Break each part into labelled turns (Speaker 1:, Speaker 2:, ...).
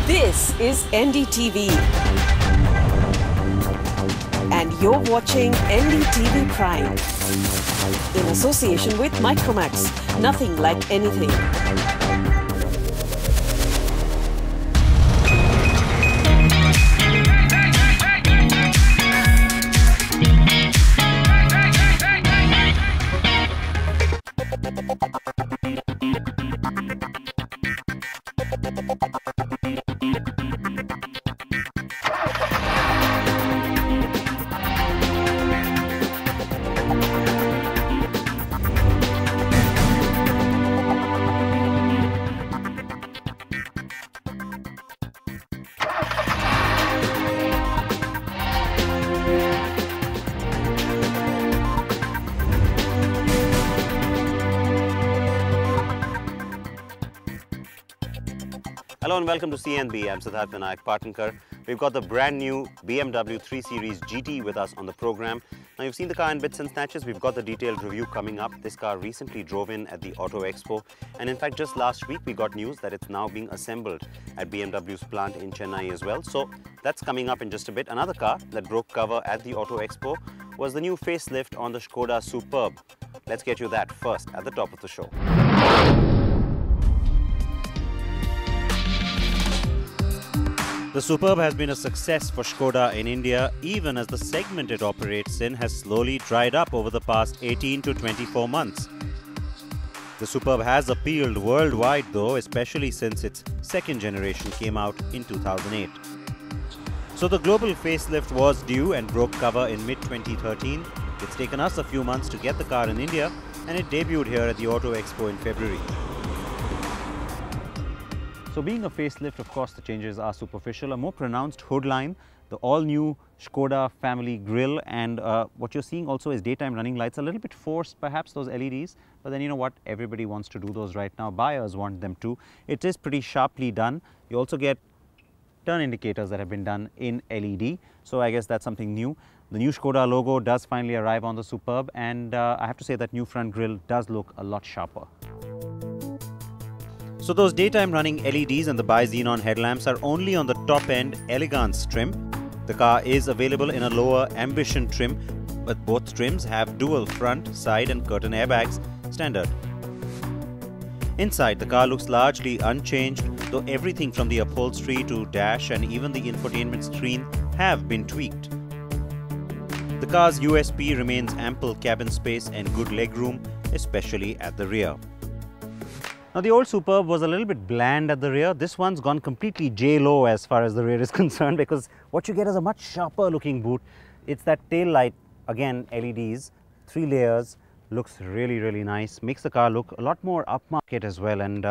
Speaker 1: This is NDTV. And you're watching NDTV Prime. In association with Micromax. Nothing like anything.
Speaker 2: Hello and welcome to CNB. I'm Siddharth Vinayak Parthankar. We've got the brand new BMW 3 Series GT with us on the program. Now you've seen the car in bits and snatches. We've got the detailed review coming up. This car recently drove in at the Auto Expo, and in fact just last week we got news that it's now being assembled at BMW's plant in Chennai as well. So that's coming up in just a bit. Another car that broke cover at the Auto Expo was the new facelift on the Skoda Superb. Let's get you that first at the top of the show. The Superb has been a success for Skoda in India, even as the segment it operates in has slowly dried up over the past 18 to 24 months. The Superb has appealed worldwide though, especially since its second generation came out in 2008. So the global facelift was due and broke cover in mid-2013. It's taken us a few months to get the car in India, and it debuted here at the Auto Expo in February. So being a facelift, of course, the changes are superficial. A more pronounced hood line, the all-new Skoda family grille, and what you're seeing also is daytime running lights. A little bit forced, perhaps, those LEDs. But then you know what? Everybody wants to do those right now. Buyers want them too. It is pretty sharply done. You also get turn indicators that have been done in LED. So I guess that's something new. The new Skoda logo does finally arrive on the Superb, and I have to say that new front grille does look a lot sharper. So those daytime running LEDs and the bi-xenon headlamps are only on the top end elegance trim. The car is available in a lower ambition trim, but both trims have dual front, side and curtain airbags standard. Inside, the car looks largely unchanged, though everything from the upholstery to dash and even the infotainment screen have been tweaked. The car's USP remains ample cabin space and good legroom, especially at the rear. Now the old Superb was a little bit bland at the rear. This one's gone completely J-Lo as far as the rear is concerned, because what you get is a much sharper looking boot. It's that tail light, again LEDs, 3 layers, looks really nice, makes the car look a lot more upmarket as well, and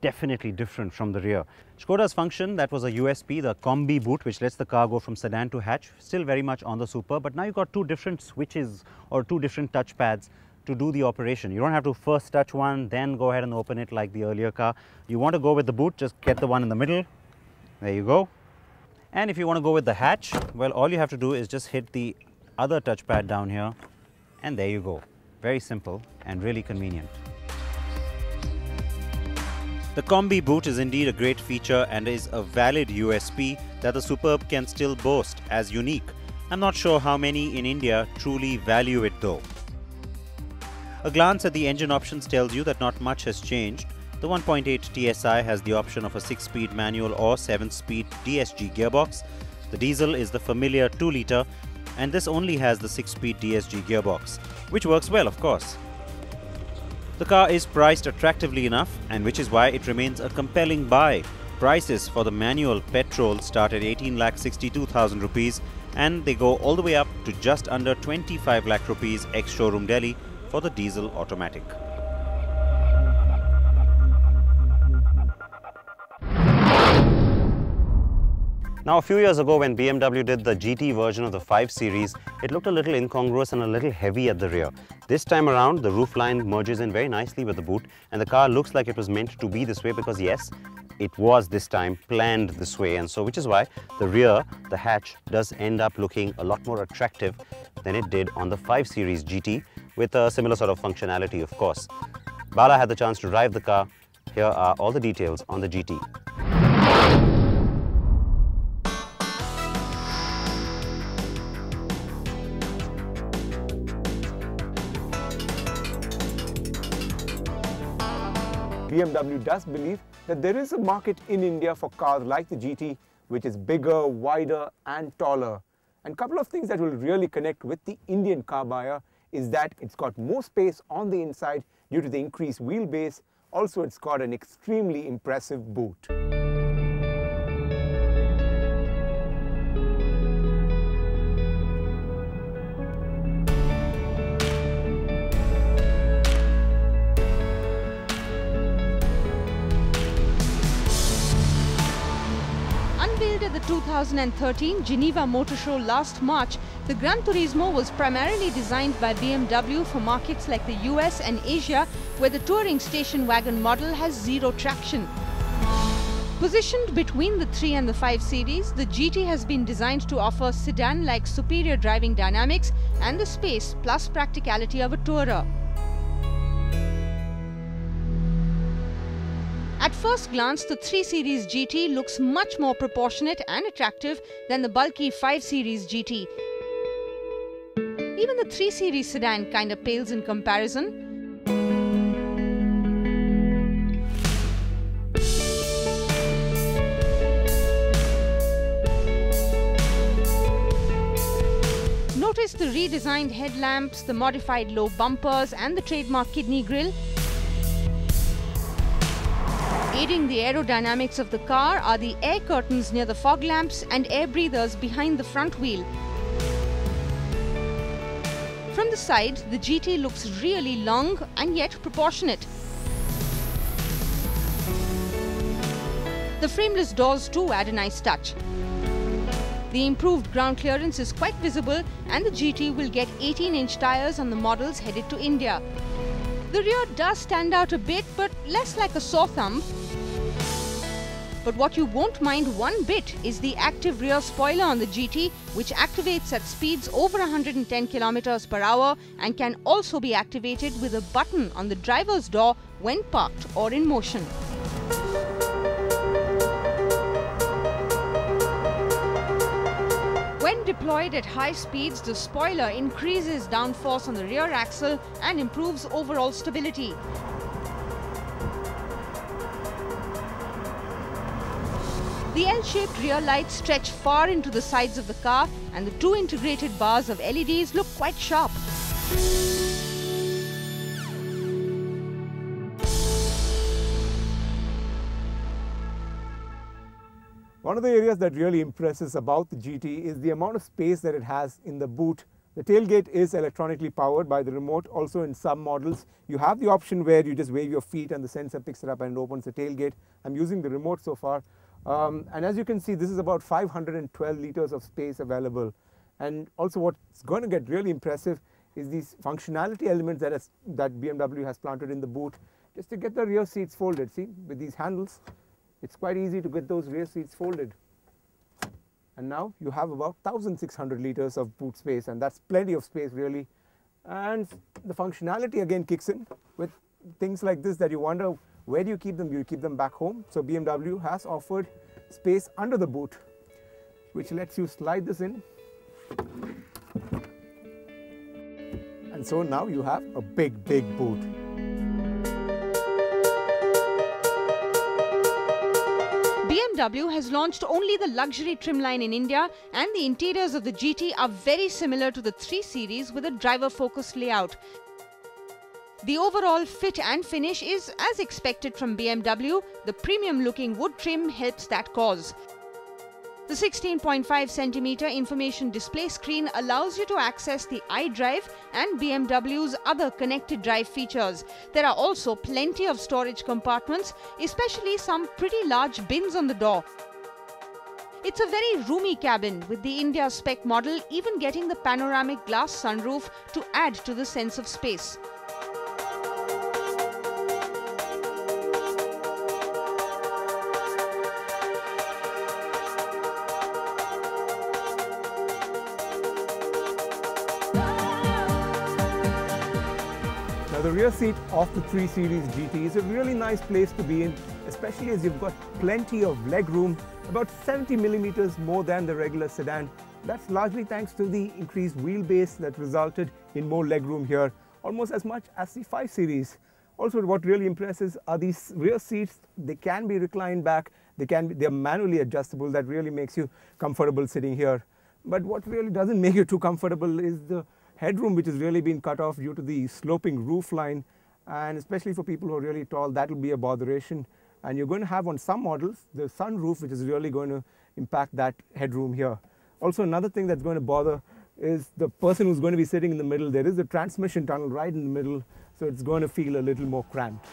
Speaker 2: definitely different from the rear. Skoda's function, that was a USP, the combi boot, which lets the car go from sedan to hatch, still very much on the Superb, but now you've got 2 different switches or 2 different touchpads to do the operation. You don't have to first touch one, then go ahead and open it like the earlier car. You want to go with the boot, just get the one in the middle. There you go. And if you want to go with the hatch, well, all you have to do is just hit the other touchpad down here, and there you go. Very simple and really convenient. The combi boot is indeed a great feature and is a valid USP that the Superb can still boast as unique. I'm not sure how many in India truly value it though. A glance at the engine options tells you that not much has changed. The 1.8 TSI has the option of a 6-speed manual or 7-speed DSG gearbox. The diesel is the familiar 2-litre, and this only has the 6-speed DSG gearbox, which works well, of course. The car is priced attractively enough, and which is why it remains a compelling buy. Prices for the manual petrol start at 18,62,000 rupees, and they go all the way up to just under 25 lakh rupees ex-showroom Delhi for the diesel automatic. Now a few years ago when BMW did the GT version of the 5 Series, it looked a little incongruous and a little heavy at the rear. This time around, the roofline merges in very nicely with the boot, and the car looks like it was meant to be this way because yes, it was this time planned this way, and so which is why the rear, the hatch, does end up looking a lot more attractive than it did on the 5 Series GT, with a similar sort of functionality, of course. Bala had the chance to drive the car. Here are all the details on the GT.
Speaker 3: BMW does believe that there is a market in India for cars like the GT, which is bigger, wider and taller. And a couple of things that will really connect with the Indian car buyer is that it's got more space on the inside due to the increased wheelbase. Also, it's got an extremely impressive boot.
Speaker 4: Unveiled at the 2013 Geneva Motor Show last March, the Gran Turismo was primarily designed by BMW for markets like the US and Asia, where the touring station wagon model has zero traction. Positioned between the 3 and the 5 series, the GT has been designed to offer sedan-like superior driving dynamics and the space plus practicality of a tourer. At first glance, the 3 Series GT looks much more proportionate and attractive than the bulky 5 Series GT. Even the 3 Series sedan kinda pales in comparison. Notice the redesigned headlamps, the modified low bumpers and the trademark kidney grille. Aiding the aerodynamics of the car are the air curtains near the fog lamps and air breathers behind the front wheel. From the side, the GT looks really long and yet proportionate. The frameless doors too add a nice touch. The improved ground clearance is quite visible and the GT will get 18-inch tyres on the models headed to India. The rear does stand out a bit, but less like a sore thumb. But what you won't mind one bit is the active rear spoiler on the GT, which activates at speeds over 110 km/h and can also be activated with a button on the driver's door when parked or in motion. When deployed at high speeds, the spoiler increases downforce on the rear axle and improves overall stability. The L-shaped rear lights stretch far into the sides of the car and the 2 integrated bars of LEDs look quite sharp.
Speaker 3: One of the areas that really impresses about the GT is the amount of space that it has in the boot. The tailgate is electronically powered by the remote. Also in some models, you have the option where you just wave your feet and the sensor picks it up and opens the tailgate. I'm using the remote so far. And as you can see, this is about 512 liters of space available. And also what's going to get really impressive is these functionality elements that BMW has planted in the boot, just to get the rear seats folded. See, with these handles, it's quite easy to get those rear seats folded. And now you have about 1,600 liters of boot space, and that's plenty of space really. And the functionality again kicks in with things like this that you wonder, where do you keep them? Do you keep them back home? So BMW has offered space under the boot, which lets you slide this in. And so now you have a big boot.
Speaker 4: BMW has launched only the luxury trim line in India, and the interiors of the GT are very similar to the 3 Series with a driver-focused layout. The overall fit and finish is as expected from BMW. The premium-looking wood trim helps that cause. The 16.5cm information display screen allows you to access the iDrive and BMW's other connected drive features. There are also plenty of storage compartments, especially some pretty large bins on the door. It's a very roomy cabin, with the India spec model even getting the panoramic glass sunroof to add to the sense of space.
Speaker 3: Now the rear seat of the 3 Series GT is a really nice place to be in, especially as you've got plenty of leg room, about 70 millimeters more than the regular sedan. That's largely thanks to the increased wheelbase that resulted in more leg room here, almost as much as the 5 Series. Also, what really impresses are these rear seats. They can be reclined back. They're manually adjustable. That really makes you comfortable sitting here. But what really doesn't make you too comfortable is the headroom, which has really been cut off due to the sloping roof line. And especially for people who are really tall, that will be a botheration. And you're going to have on some models the sunroof, which is really going to impact that headroom here. Also, another thing that's going to bother is the person who's going to be sitting in the middle. There is a transmission tunnel right in the middle, so it's going to feel a little more cramped.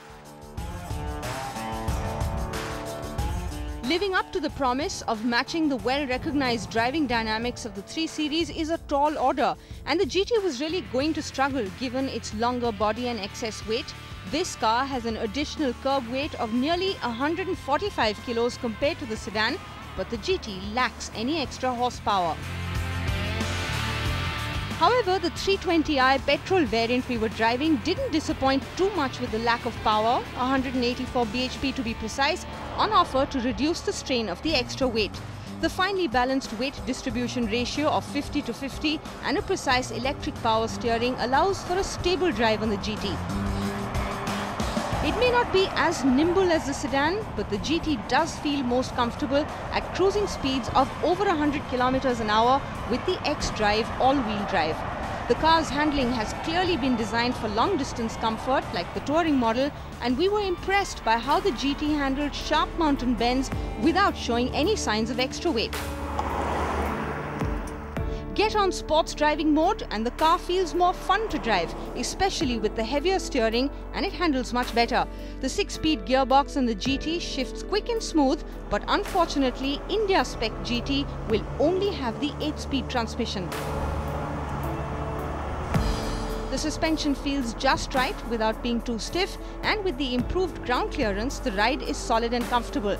Speaker 4: Living up to the promise of matching the well-recognized driving dynamics of the 3 Series is a tall order, and the GT was really going to struggle given its longer body and excess weight. This car has an additional curb weight of nearly 145 kilos compared to the sedan, but the GT lacks any extra horsepower. However, the 320i petrol variant we were driving didn't disappoint too much with the lack of power, 184 bhp to be precise, on offer to reduce the strain of the extra weight. The finely balanced weight distribution ratio of 50-50 and a precise electric power steering allows for a stable drive on the GT. It may not be as nimble as the sedan, but the GT does feel most comfortable at cruising speeds of over 100 km an hour with the X-Drive all-wheel drive. The car's handling has clearly been designed for long-distance comfort like the touring model, and we were impressed by how the GT handled sharp mountain bends without showing any signs of extra weight. Get on sports driving mode and the car feels more fun to drive, especially with the heavier steering, and it handles much better. The 6-speed gearbox in the GT shifts quick and smooth, but unfortunately India spec GT will only have the 8-speed transmission. The suspension feels just right without being too stiff, and with the improved ground clearance, the ride is solid and comfortable.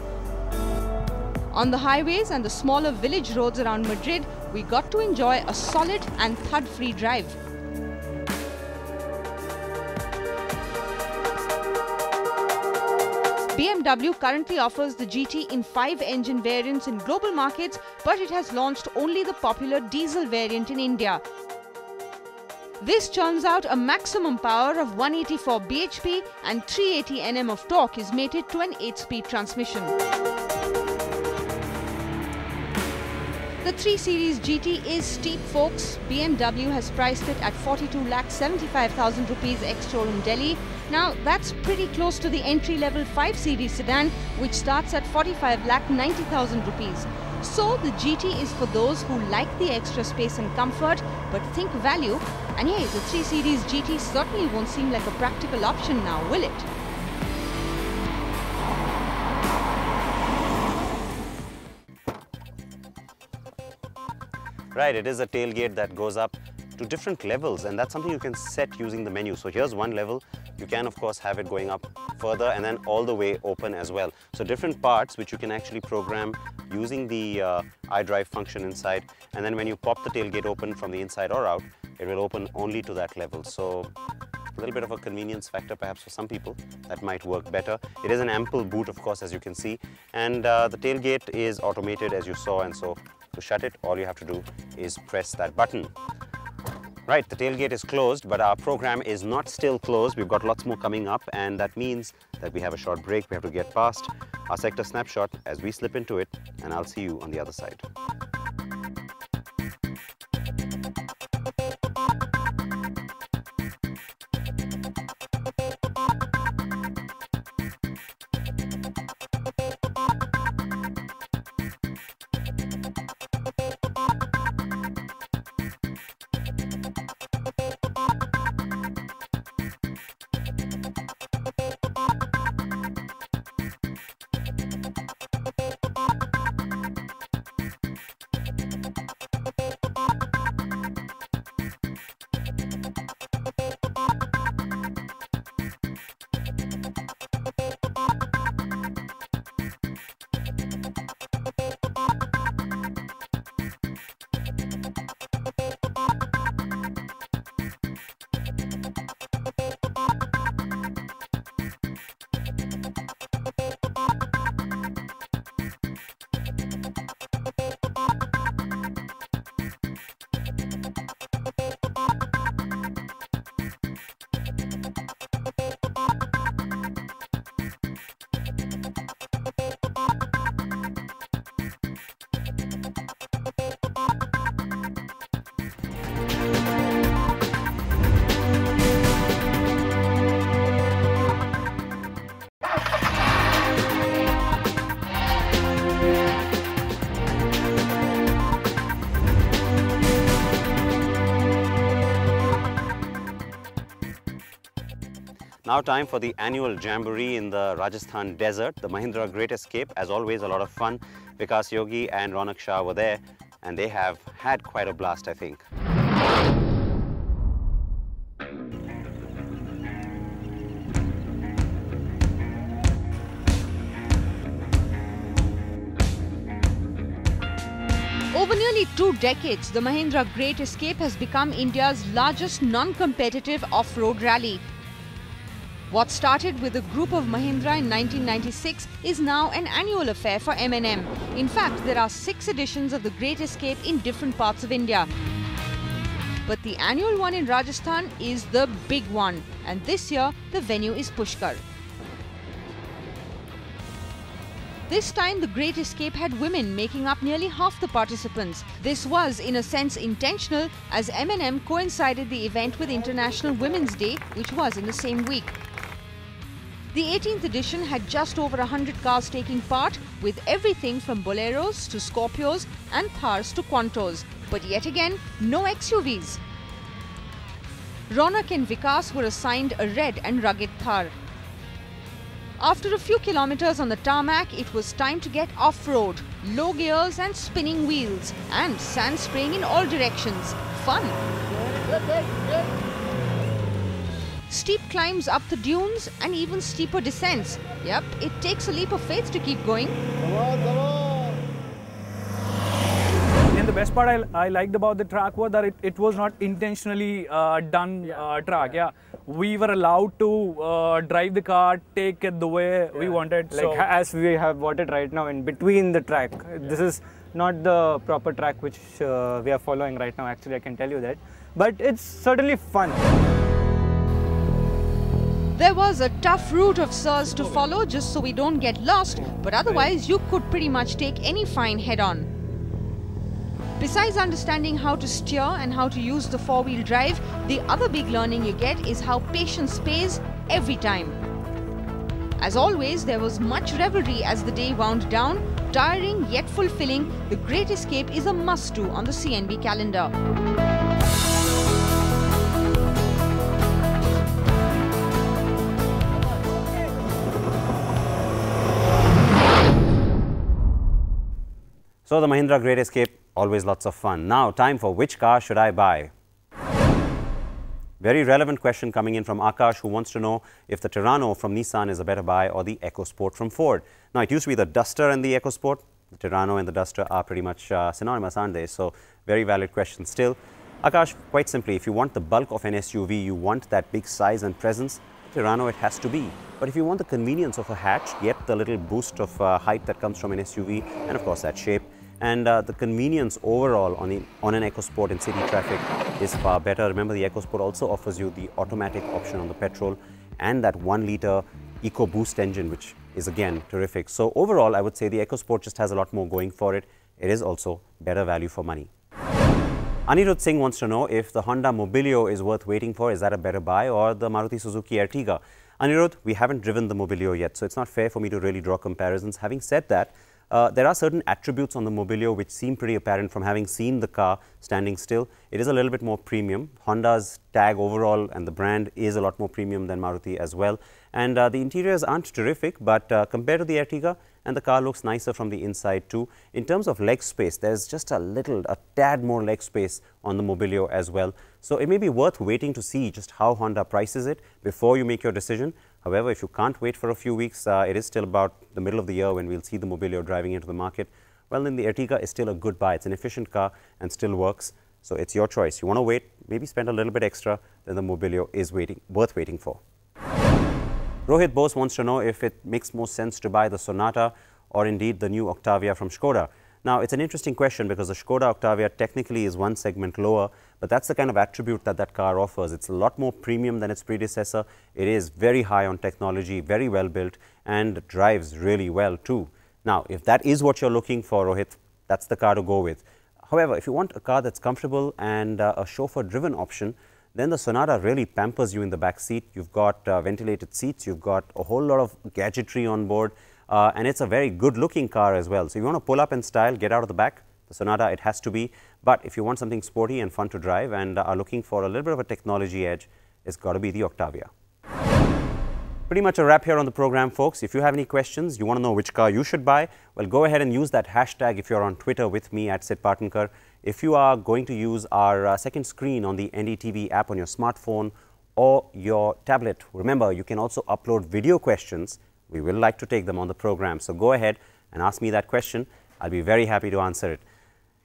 Speaker 4: On the highways and the smaller village roads around Madrid, we got to enjoy a solid and thud-free drive. BMW currently offers the GT in 5 engine variants in global markets, but it has launched only the popular diesel variant in India. This churns out a maximum power of 184 bhp and 380 Nm of torque is mated to an 8-speed transmission. The 3 Series GT is steep, folks. BMW has priced it at 42,75,000 rupees ex-showroom Delhi. Now, that's pretty close to the entry-level 5 Series sedan, which starts at 45,90,000 rupees. So, the GT is for those who like the extra space and comfort, but think value. And hey, the 3 Series GT certainly won't seem like a practical option now, will it?
Speaker 2: Right, it is a tailgate that goes up to different levels, and that's something you can set using the menu. So here's one level. You can of course have it going up further and then all the way open as well. So different parts which you can actually program using the iDrive function inside, and then when you pop the tailgate open from the inside or out, it will open only to that level. So a little bit of a convenience factor perhaps for some people that might work better. It is an ample boot, of course, as you can see, and the tailgate is automated as you saw, and so to shut it, all you have to do is press that button. Right, the tailgate is closed, but our program is not still closed. We've got lots more coming up, and that means that we have a short break. We have to get past our sector snapshot as we slip into it, and I'll see you on the other side. Now time for the annual jamboree in the Rajasthan desert, the Mahindra Great Escape. As always, a lot of fun. Vikas Yogi and Ronak Shah were there and they have had quite a blast, I think.
Speaker 4: Over nearly 2 decades, the Mahindra Great Escape has become India's largest non-competitive off-road rally. What started with a group of Mahindra in 1996 is now an annual affair for M&M. In fact, there are 6 editions of the Great Escape in different parts of India. But the annual one in Rajasthan is the big one, and this year the venue is Pushkar. This time, the Great Escape had women making up nearly half the participants. This was, in a sense, intentional, as M&M coincided the event with International Women's Day, which was in the same week. The 18th edition had just over 100 cars taking part, with everything from Boleros to Scorpios and Thars to Quantos. But yet again, no XUVs. Ronak and Vikas were assigned a red and rugged Thar. After a few kilometers on the tarmac, it was time to get off-road. Low gears and spinning wheels, and sand spraying in all directions. Fun! Steep climbs up the dunes and even steeper descents. Yep, it takes a leap of faith to keep going.
Speaker 5: And the best part I liked about the track was that it was not intentionally done track. Yeah, we were allowed to drive the car, take it the way we wanted.
Speaker 6: Like as we have bought it right now in between the track. This is not the proper track which we are following right now, actually, I can tell you that. But it's certainly fun.
Speaker 4: There was a tough route of Sirs to follow just so we don't get lost, but otherwise you could pretty much take any fine head-on. Besides understanding how to steer and how to use the four-wheel drive, the other big learning you get is how patience pays every time. As always, there was much revelry as the day wound down. Tiring yet fulfilling, the Great Escape is a must-do on the CNB calendar.
Speaker 2: So the Mahindra Great Escape, always lots of fun. Now time for which car should I buy? Very relevant question coming in from Akash, who wants to know if the Terrano from Nissan is a better buy or the EcoSport from Ford. Now it used to be the Duster and the EcoSport. The Terrano and the Duster are pretty much synonymous, aren't they? So very valid question still. Akash, quite simply, if you want the bulk of an SUV, you want that big size and presence, Terrano it has to be. But if you want the convenience of a hatch, yet the little boost of height that comes from an SUV, and of course that shape, and the convenience overall on an EcoSport in city traffic is far better. Remember, the EcoSport also offers you the automatic option on the petrol and that 1-litre EcoBoost engine, which is again terrific. So overall, I would say the EcoSport just has a lot more going for it. It is also better value for money. Anirudh Singh wants to know if the Honda Mobilio is worth waiting for. Is that a better buy, or the Maruti Suzuki Ertiga? Anirudh, we haven't driven the Mobilio yet, so it's not fair for me to really draw comparisons. Having said that, there are certain attributes on the Mobilio which seem pretty apparent from having seen the car standing still. It is a little bit more premium. Honda's tag overall and the brand is a lot more premium than Maruti as well. And the interiors aren't terrific, but compared to the Ertiga, and the car looks nicer from the inside too. In terms of leg space, there's just a tad more leg space on the Mobilio as well. So it may be worth waiting to see just how Honda prices it before you make your decision. However, if you can't wait for a few weeks, it is still about the middle of the year when we'll see the Mobilio driving into the market. Well, then the Ertiga is still a good buy. It's an efficient car and still works. So it's your choice. You want to wait, maybe spend a little bit extra, then the Mobilio is worth waiting for. Rohit Bose wants to know if it makes more sense to buy the Sonata or indeed the new Octavia from Skoda. Now, it's an interesting question because the Skoda Octavia technically is one segment lower, but that's the kind of attribute that that car offers. It's a lot more premium than its predecessor. It is very high on technology, very well built, and drives really well too. Now, if that is what you're looking for, Rohit, that's the car to go with. However, if you want a car that's comfortable and a chauffeur-driven option, then the Sonata really pampers you in the back seat. You've got ventilated seats, you've got a whole lot of gadgetry on board, and it's a very good-looking car as well. So if you want to pull up in style, get out of the back, the Sonata, it has to be. But if you want something sporty and fun to drive and are looking for a little bit of a technology edge, it's got to be the Octavia. Pretty much a wrap here on the program, folks. If you have any questions, you want to know which car you should buy, well, go ahead and use that hashtag if you're on Twitter with me at Sid Parthankar. If you are going to use our second screen on the NDTV app on your smartphone or your tablet, remember, you can also upload video questions. We will like to take them on the program. So go ahead and ask me that question. I'll be very happy to answer it.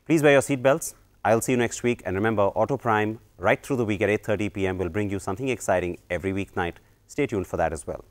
Speaker 2: Please wear your seatbelts. I'll see you next week. And remember, Auto Prime, right through the week at 8:30 p.m. will bring you something exciting every weeknight. Stay tuned for that as well.